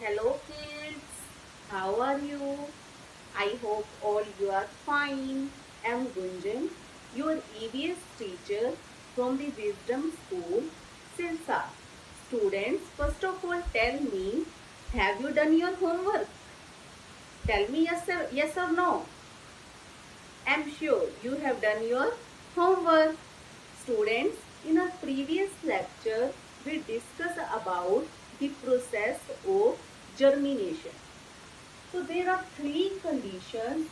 Hello kids, how are you? I hope all you are fine. I'm Gunjan, your EVS teacher from the Wisdom School, Silsa. Students, first of all tell me, have you done your homework? Tell me yes or no. I'm sure you have done your homework. Students, in our previous lecture, we discussed about the process of germination. So there are three conditions,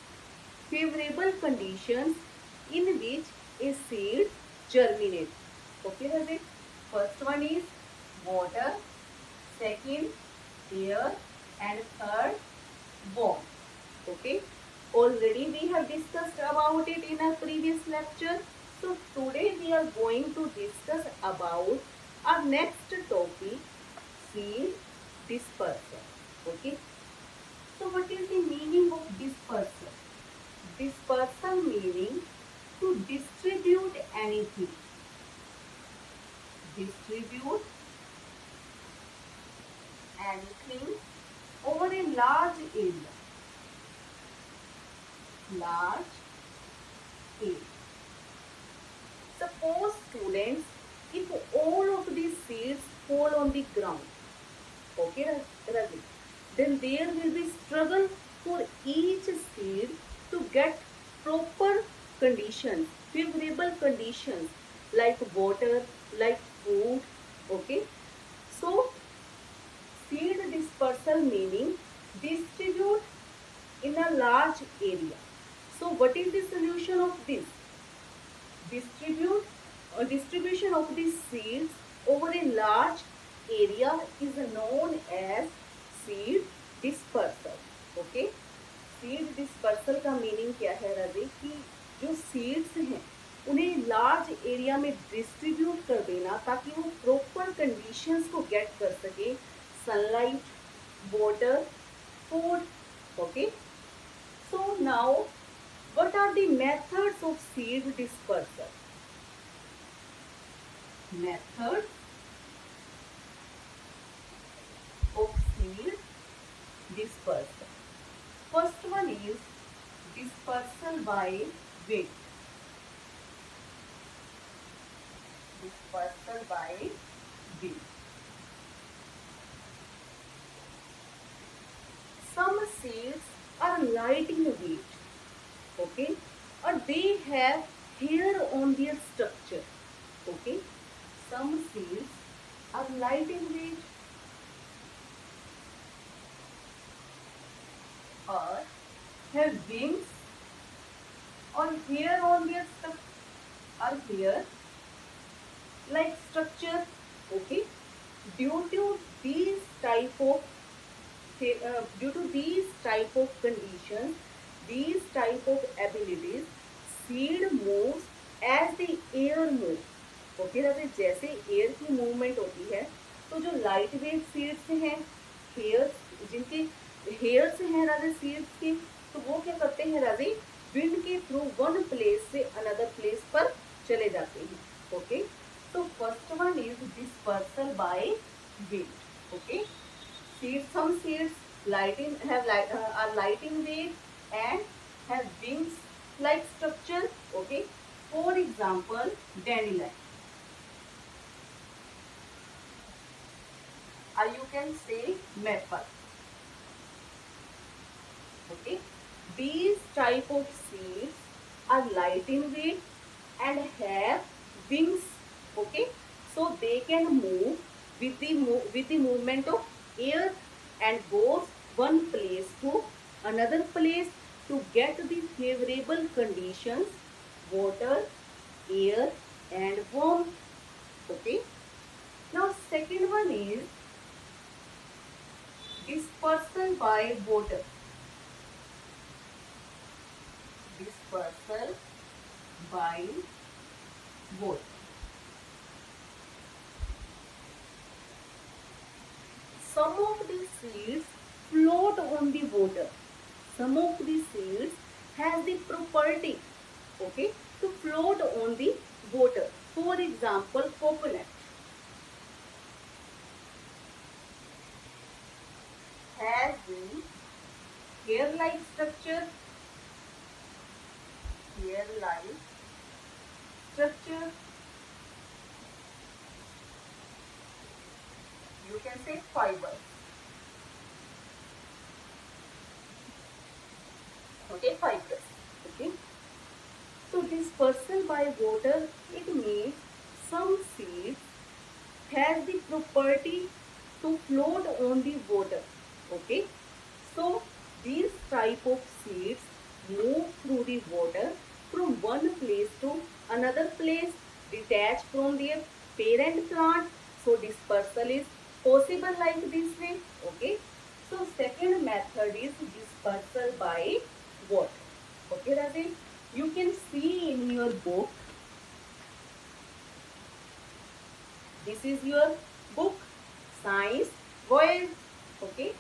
favorable conditions in which a seed germinates. Okay, Rajesh? First one is water, second air, and third warmth. Okay. Already we have discussed about it in our previous lecture. So today we are going to discuss about our next topic, seed dispersal. Okay. So what is the meaning of dispersal? Dispersal meaning to distribute anything. Distribute anything over a large area. Large area. Suppose students, if all of these seeds fall on the ground, okay, Ravi, then there will be struggle for each seed to get proper conditions, favorable conditions like water, like food, okay. So seed dispersal meaning distribute in a large area. So what is the solution of this? Distribution of the seeds over a large area is known as seed dispersal. Okay, seed dispersal का meaning क्या है राजे कि जो seeds हैं उन्हें large area में distribute कर देना ताकि वो प्रॉपर कंडीशंस को गेट कर सके, sunlight, water, food. Okay, so now what are the methods of seed dispersal? Methods of seed dispersal. First one is dispersal by wind. Dispersal by wind. Some seeds are light in weight, okay, or they have hair on their structure, okay. Some seeds are light in weight or have wings or hair on their hair like structure, okay. Due to these type of due to these type of conditions, these type of abilities, seed moves as the air moves. Okay Radhe, जैसे air की movement होती है तो जो light weight seeds हैं, hairs जिनके hairs हैं Radhe seeds के, तो वो क्या करते हैं राधे, विंड के थ्रू वन प्लेस से अनदर प्लेस पर चले जाते हैं. Okay, so first one is dispersal by wind. Okay, seeds, some seeds are light in weight and have wings like structure. Okay, for example, dandelion, or you can say maple. Okay, these type of seeds are light in weight and have wings. Okay, so they can move with the movement of air and goes one place to another place to get the favorable conditions, water, air and warmth. Okay, now second one is dispersal by water. Dispersal by water. Some of the seeds float on the water. Some of the seeds has the property, okay, to float on the water. For example, coconut. has the hair-like structure, hair-like structure. You can say fiber. Okay, fibers. Okay. So dispersal by water, it means some seeds has the property to float on the water. Okay. So these type of seeds move through the water from one place to another place, detached from their parent plant. So dispersal is possible like this way. Okay. So second method is dispersal by water. Okay, Rajesh? You can see in your book, this is your book, Science Voyage. Okay.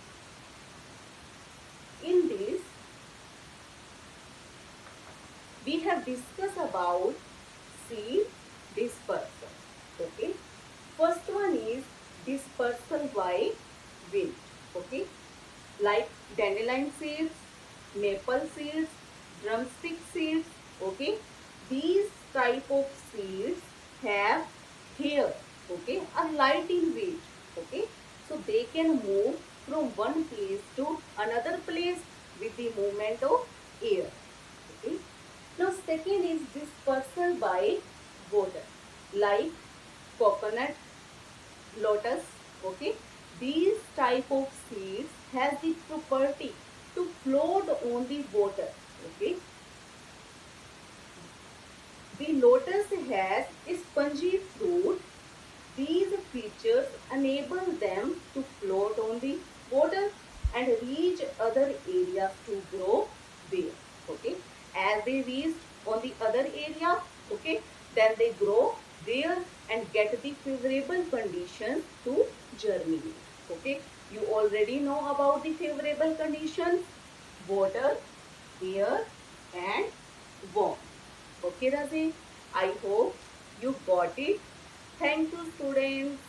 In this, we have discussed about seed dispersal. Okay. First one is dispersal by wind. Okay. Like dandelion seeds, maple seeds, drumstick seeds. Okay. These type of seeds have hair. Okay. Are light in weight. Okay. So they can move from one place to another place with the movement of air. Okay. Now second is dispersal by water, like coconut, lotus. Okay, these type of seeds has the property to float on the water. Okay, the lotus has a spongy fruit. These features enable them to float on the water and reach other areas to grow there. Okay, as they reach on the other area, okay, then they grow there and get the favorable conditions to germinate. Okay, you already know about the favorable conditions: water, air, and warmth. Okay, Razi, I hope you got it. Thank you, students.